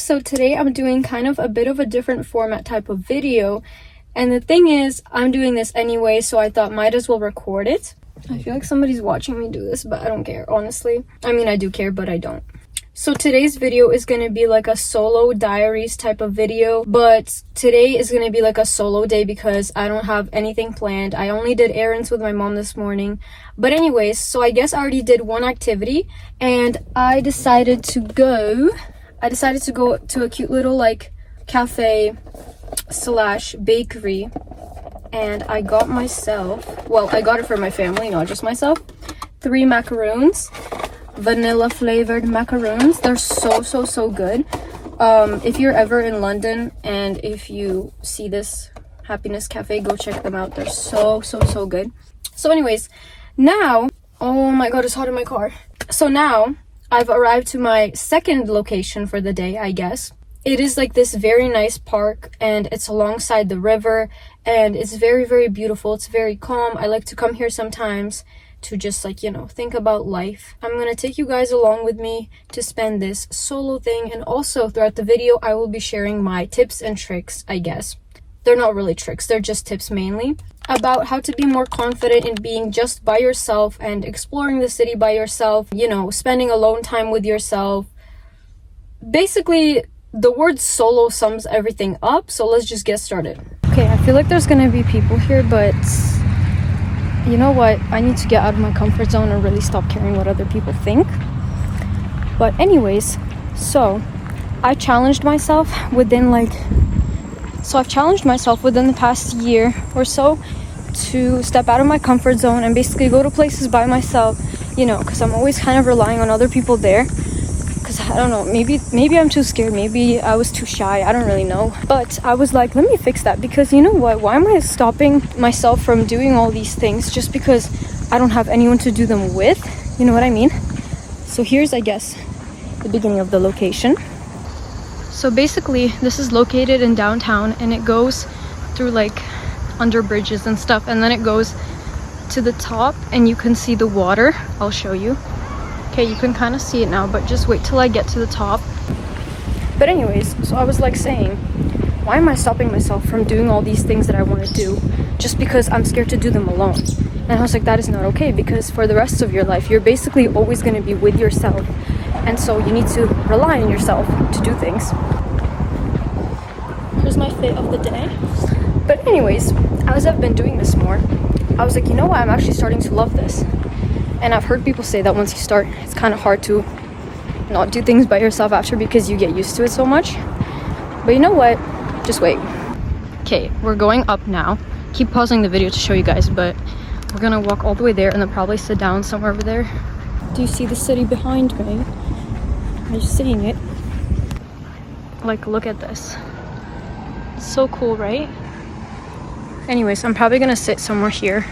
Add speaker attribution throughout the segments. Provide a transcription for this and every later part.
Speaker 1: So today I'm doing kind of a bit of a different format type of video, and the thing is I'm doing this anyway, so I thought might as well record it. I feel like somebody's watching me do this, but I don't care, honestly. I mean, I do care, but I don't. So today's video is going to be like a solo diaries type of video, but today is going to be like a solo day because I don't have anything planned. I only did errands with my mom this morning. But anyways, so I guess I already did one activity, and I decided to go to a cute little like cafe slash bakery, and I got myself, well, I got it for my family, not just myself, 3 macaroons. Vanilla flavored macaroons. They're so good. If you're ever in London and if you see this Happiness Cafe, go check them out. They're so good. So anyways, now, oh my god, it's hot in my car. So now I've arrived to my second location for the day, I guess. It is like this very nice park, and it's alongside the river, and it's very beautiful. It's very calm. I like to come here sometimes to just like, you know, think about life. I'm gonna take you guys along with me to spend this solo thing, and also throughout the video I will be sharing my tips and tricks, I guess. They're not really tricks, they're just tips mainly, about how to be more confident in being just by yourself and exploring the city by yourself, you know, spending alone time with yourself. Basically, the word solo sums everything up, so let's just get started. Okay, I feel like there's gonna be people here, but you know what? I need to get out of my comfort zone and really stop caring what other people think. But anyways, so I've challenged myself within the past year or so to step out of my comfort zone and basically go to places by myself, you know, because I'm always kind of relying on other people there. Because I don't know, maybe I'm too scared, maybe I was too shy, I don't really know. But I was like, let me fix that, because you know what, why am I stopping myself from doing all these things just because I don't have anyone to do them with? You know what I mean? So here's, I guess, the beginning of the location. So basically this is located in downtown, and it goes through like under bridges and stuff, and then it goes to the top and you can see the water. I'll show you. Okay, you can kind of see it now, but just wait till I get to the top. But anyways, so I was like saying, why am I stopping myself from doing all these things that I want to do just because I'm scared to do them alone? And I was like, that is not okay, because for the rest of your life, you're basically always going to be with yourself. And so you need to rely on yourself to do things. Here's my fit of the day. But anyways, as I've been doing this more, I was like, you know what, I'm actually starting to love this. And I've heard people say that once you start, it's kind of hard to not do things by yourself after, because you get used to it so much. But you know what? Just wait. Okay, we're going up now. Keep pausing the video to show you guys, but we're gonna walk all the way there and then probably sit down somewhere over there. Do you see the city behind me? Are you seeing it? Like, look at this. It's so cool, right? Anyways, I'm probably gonna sit somewhere here.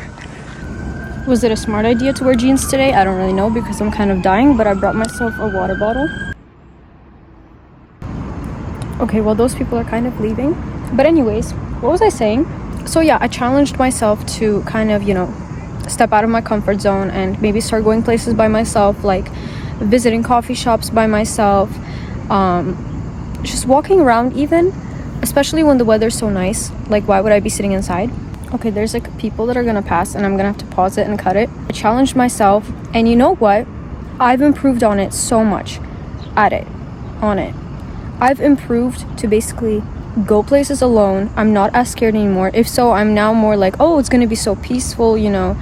Speaker 1: Was it a smart idea to wear jeans today? I don't really know, because I'm kind of dying, but I brought myself a water bottle. Okay, well, those people are kind of leaving. But anyways, what was I saying? So yeah, I challenged myself to kind of, you know, step out of my comfort zone and maybe start going places by myself, like visiting coffee shops by myself, just walking around even, especially when the weather's so nice. Like, why would I be sitting inside? Okay, there's like people that are gonna pass, and I'm gonna have to pause it and cut it. I challenged myself, and you know what? I've improved on it so much. I've improved to basically go places alone. I'm not as scared anymore. If so, I'm now more like, oh, it's gonna be so peaceful, you know.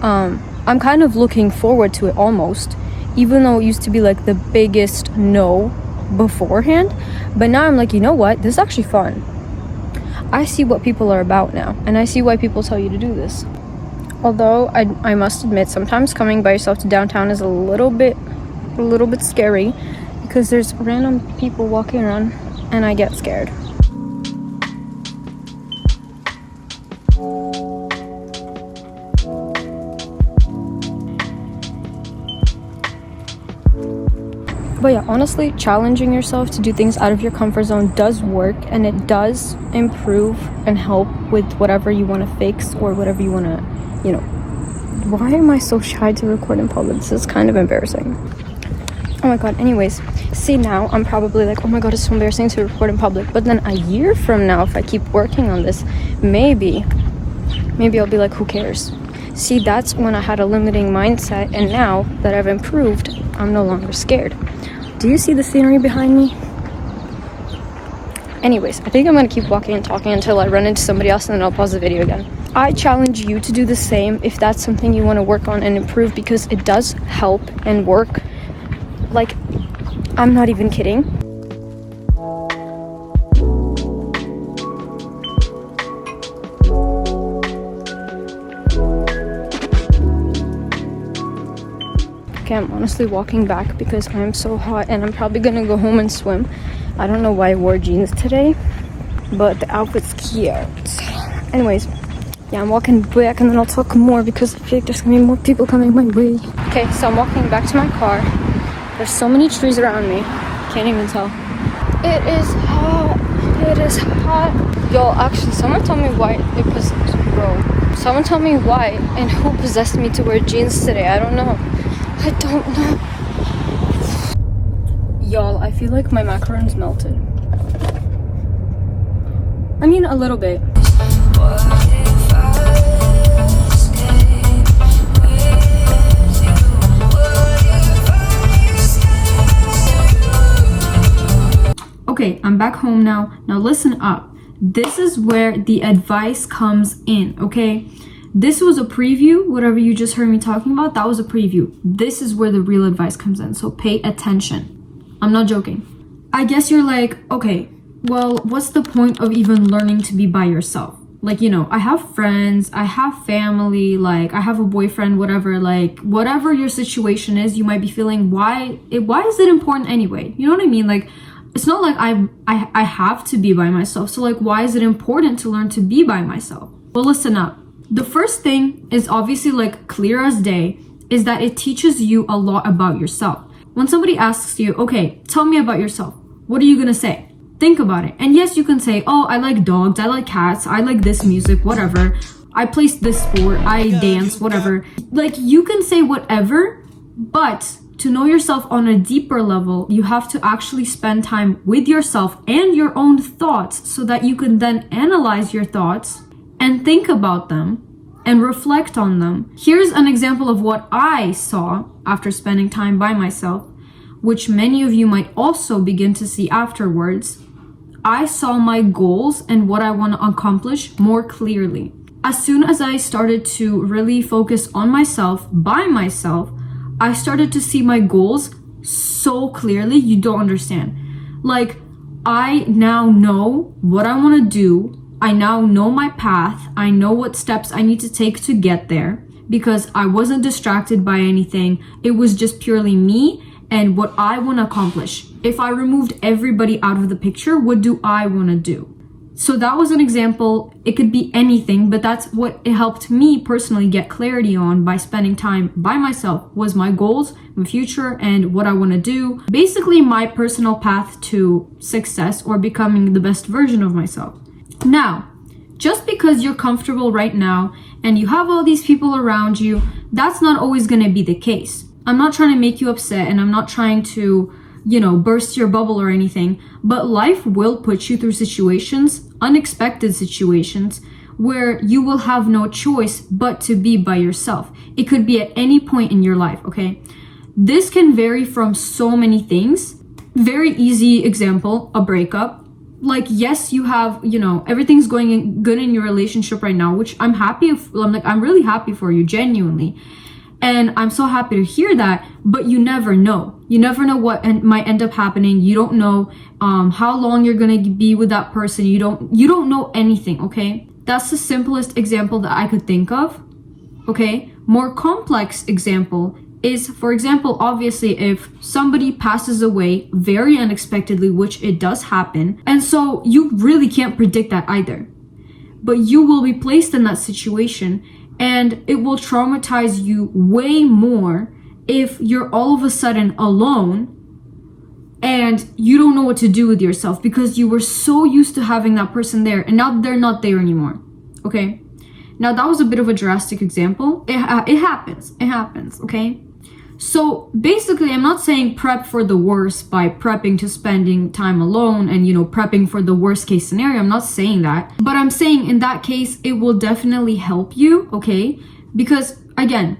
Speaker 1: I'm kind of looking forward to it almost, even though it used to be like the biggest no beforehand. But now I'm like, you know what? This is actually fun. I see what people are about now, and I see why people tell you to do this. Although I must admit, sometimes coming by yourself to downtown is a little bit scary, because there's random people walking around and I get scared. But yeah, honestly, challenging yourself to do things out of your comfort zone does work, and it does improve and help with whatever you want to fix or whatever you want to, you know. Why am I so shy to record in public? This is kind of embarrassing. Oh my god, anyways, See, now I'm probably like, oh my god, it's so embarrassing to record in public. But then a year from now, if I keep working on this, maybe I'll be like, who cares? See, that's when I had a limiting mindset, and now that I've improved, I'm no longer scared. Do you see the scenery behind me? Anyways, I think I'm gonna keep walking and talking until I run into somebody else, and then I'll pause the video again. I challenge you to do the same if that's something you want to work on and improve, because it does help and work. Like, I'm not even kidding. Okay, I'm honestly walking back because I'm so hot, and I'm probably gonna go home and swim. I don't know why I wore jeans today, but the outfit's cute. Anyways, yeah, I'm walking back, and then I'll talk more because I feel like there's gonna be more people coming my way. Okay, so I'm walking back to my car. There's so many trees around me. Can't even tell. It is hot. It is hot. Yo, actually, someone told me why it was, bro. Someone told me why and who possessed me to wear jeans today. I don't know. I don't know. Y'all, I feel like my macarons melted. I mean, a little bit. Okay, I'm back home now. Now listen up. This is where the advice comes in, okay? This was a preview. Whatever you just heard me talking about, that was a preview. This is where the real advice comes in, so pay attention. I'm not joking. I guess you're like, okay, well, what's the point of even learning to be by yourself? Like, you know, I have friends, I have family, like, I have a boyfriend, whatever, like, whatever your situation is, you might be feeling, why is it important anyway? You know what I mean? Like, it's not like I have to be by myself. So like, why is it important to learn to be by myself? Well, listen up. The first thing is obviously like clear as day, is that it teaches you a lot about yourself. When somebody asks you, okay, tell me about yourself, what are you gonna say? Think about it. And yes, you can say, oh, I like dogs, I like cats, I like this music, whatever. I play this sport, I dance, whatever. Like, you can say whatever, but to know yourself on a deeper level, you have to actually spend time with yourself and your own thoughts so that you can then analyze your thoughts and think about them and reflect on them. Here's an example of what I saw after spending time by myself, which many of you might also begin to see afterwards. I saw my goals and what I want to accomplish more clearly. As soon as I started to really focus on myself, by myself, I started to see my goals so clearly, you don't understand. Like, I now know what I want to do. I now know my path. I know what steps I need to take to get there, because I wasn't distracted by anything. It was just purely me and what I want to accomplish. If I removed everybody out of the picture, what do I want to do? So that was an example. It could be anything, but that's what it helped me personally get clarity on by spending time by myself, was my goals, my future, and what I want to do. Basically, my personal path to success or becoming the best version of myself. Now, just because you're comfortable right now and you have all these people around you, that's not always going to be the case. I'm not trying to make you upset, and I'm not trying to, burst your bubble or anything, but life will put you through situations, unexpected situations, where you will have no choice but to be by yourself. It could be at any point in your life, okay? This can vary from so many things. Very easy example, a breakup. Like, yes, you have, everything's going good in your relationship right now, which I'm really happy for you, genuinely. And I'm so happy to hear that, but you never know. You never know what might end up happening. You don't know how long you're gonna be with that person. You don't know anything, okay? That's the simplest example that I could think of, okay? More complex example is, for example, obviously if somebody passes away very unexpectedly, which it does happen, and so you really can't predict that either. But you will be placed in that situation, and it will traumatize you way more if you're all of a sudden alone and you don't know what to do with yourself because you were so used to having that person there, and now they're not there anymore, okay? Now, that was a bit of a drastic example. It happens, okay?
Speaker 2: So basically, I'm not saying prep for the worst by prepping to spending time alone and, prepping for the worst case scenario. I'm not saying that. But I'm saying in that case, it will definitely help you, okay? Because again,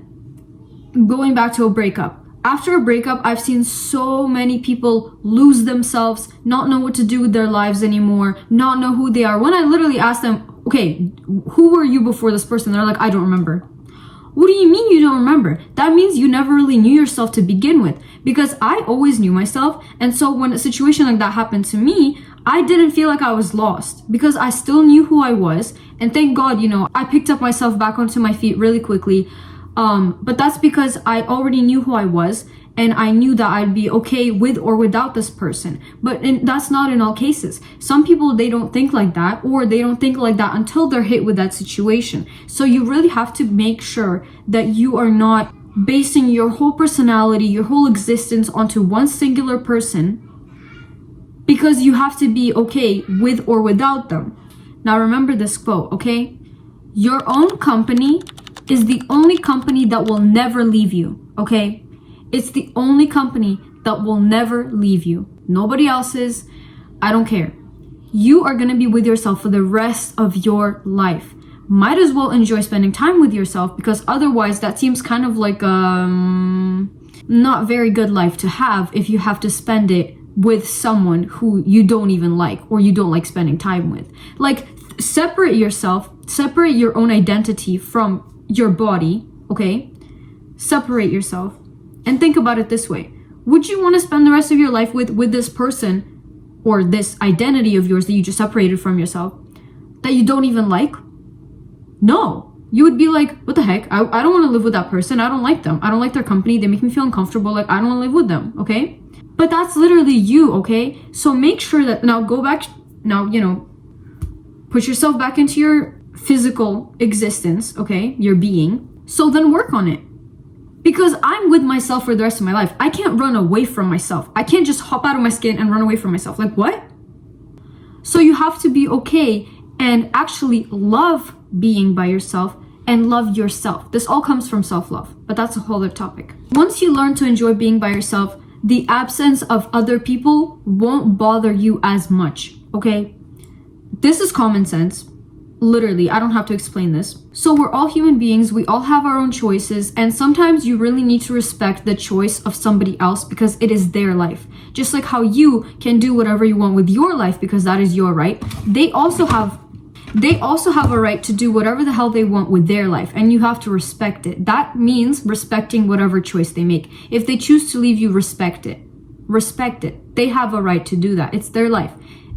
Speaker 2: going back to a breakup. After a breakup, I've seen so many people lose themselves, not know what to do with their lives anymore, not know who they are. When I literally asked them, okay, who were you before this person? They're like, I don't remember. What do you mean you don't remember? That means you never really knew yourself to begin with. Because I always knew myself. And so when a situation like that happened to me, I didn't feel like I was lost. Because I still knew who I was. And thank God, I picked up myself back onto my feet really quickly. But that's because I already knew who I was. And I knew that I'd be okay with or without this person. But that's not in all cases. Some people, they don't think like that, or they don't think like that until they're hit with that situation. So you really have to make sure that you are not basing your whole personality, your whole existence onto one singular person, because you have to be okay with or without them. Now remember this quote, okay? Your own company is the only company that will never leave you, okay? It's the only company that will never leave you. Nobody else's. I don't care. You are going to be with yourself for the rest of your life. Might as well enjoy spending time with yourself, because otherwise that seems kind of like not very good life to have if you have to spend it with someone who you don't even like or you don't like spending time with. Like, separate yourself, separate your own identity from your body, okay? Separate yourself. And think about it this way. Would you want to spend the rest of your life with this person or this identity of yours that you just separated from yourself that you don't even like? No. You would be like, what the heck? I don't want to live with that person. I don't like them. I don't like their company. They make me feel uncomfortable. Like, I don't want to live with them, okay? But that's literally you, okay? So make sure that, now go back, now, put yourself back into your physical existence, okay? Your being. So then work on it. Because I'm with myself for the rest of my life. I can't run away from myself. I can't just hop out of my skin and run away from myself. Like, what? So you have to be okay and actually love being by yourself and love yourself. This all comes from self-love, but that's a whole other topic. Once you learn to enjoy being by yourself, the absence of other people won't bother you as much, okay? This is common sense. Literally, I don't have to explain this. So we're all human beings, we all have our own choices, and sometimes you really need to respect the choice of somebody else because it is their life. Just like how you can do whatever you want with your life because that is your right, they also have a right to do whatever the hell they want with their life, and you have to respect it. That means respecting whatever choice they make. If they choose to leave you, respect it. Respect it. They have a right to do that. It's their life.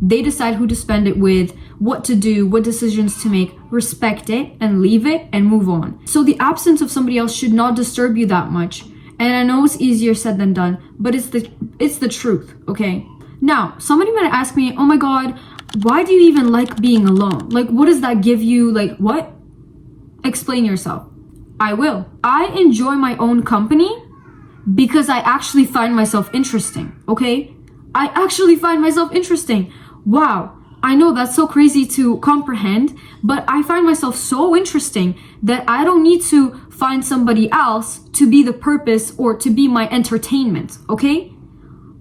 Speaker 2: They decide who to spend it with, what to do, what decisions to make. Respect it and leave it and move on. So the absence of somebody else should not disturb you that much. And I know it's easier said than done, but it's the truth, okay? Now, somebody might ask me, oh my God, why do you even like being alone? Like, what does that give you? Like, what? Explain yourself. I will. I enjoy my own company because I actually find myself interesting, okay? I actually find myself interesting. Wow, I know that's so crazy to comprehend, but I find myself so interesting that I don't need to find somebody else to be the purpose or to be my entertainment, okay?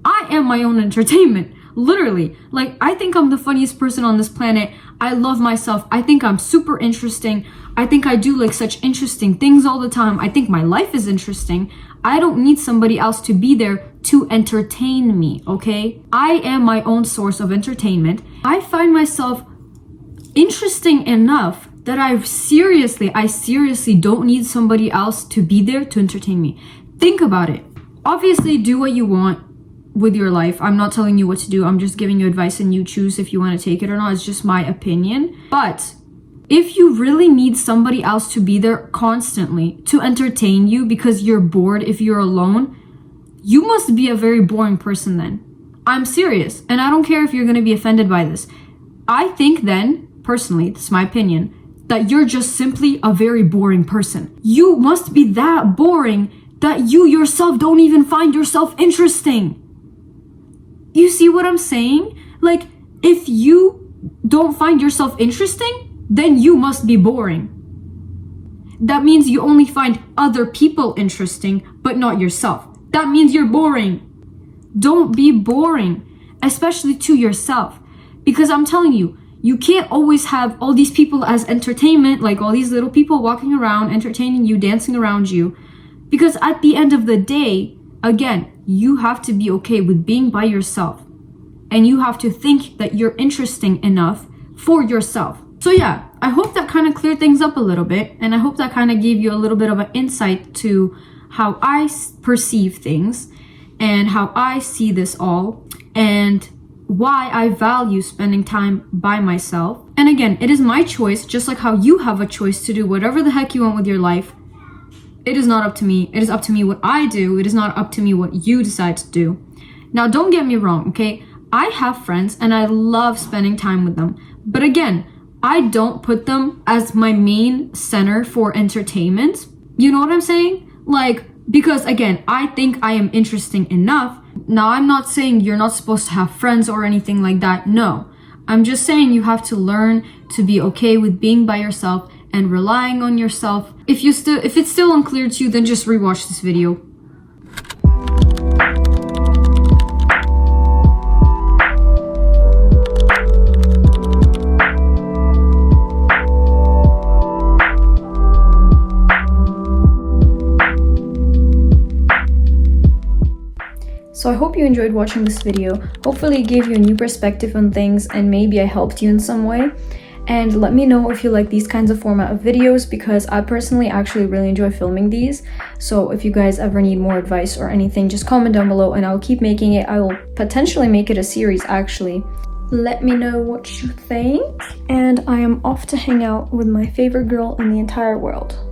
Speaker 2: I am my own entertainment, literally. Like, I think I'm the funniest person on this planet. I love myself. I think I'm super interesting. I think I do like such interesting things all the time. I think my life is interesting. I don't need somebody else to be there to entertain me, okay? I am my own source of entertainment. I find myself interesting enough that I seriously don't need somebody else to be there to entertain me. Think about it. Obviously, do what you want with your life. I'm not telling you what to do. I'm just giving you advice and you choose if you want to take it or not. It's just my opinion. But if you really need somebody else to be there constantly to entertain you because you're bored if you're alone, you must be a very boring person then. I'm serious, and I don't care if you're going to be offended by this. I think then, personally, this is my opinion, that you're just simply a very boring person. You must be that boring that you yourself don't even find yourself interesting. You see what I'm saying? Like, if you don't find yourself interesting, then you must be boring. that means you only find other people interesting, but not yourself. That means you're boring. Don't be boring, especially to yourself. Because I'm telling you, you can't always have all these people as entertainment, like all these little people walking around, entertaining you, dancing around you. Because at the end of the day, again, you have to be okay with being by yourself. And you have to think that you're interesting enough for yourself. So yeah, I hope that kind of cleared things up a little bit. And I hope that kind of gave you a little bit of an insight to how I perceive things and how I see this all and why I value spending time by myself. And again, it is my choice, just like how you have a choice to do whatever the heck you want with your life. It is not up to me. It is up to me what I do. It is not up to me what you decide to do. Now, don't get me wrong, okay? I have friends and I love spending time with them. But again, I don't put them as my main center for entertainment. You know what I'm saying? Like, because again, I think I am interesting enough. Now, I'm not saying you're not supposed to have friends or anything like that. No, I'm just saying you have to learn to be okay with being by yourself and relying on yourself. If it's still unclear to you, then just rewatch this video.
Speaker 1: So I hope you enjoyed watching this video. Hopefully it gave you a new perspective on things and maybe I helped you in some way. And let me know if you like these kinds of format of videos, because I personally actually really enjoy filming these. So if you guys ever need more advice or anything, just comment down below and I'll keep making it. I will potentially make it a series actually. Let me know what you think. And I am off to hang out with my favorite girl in the entire world.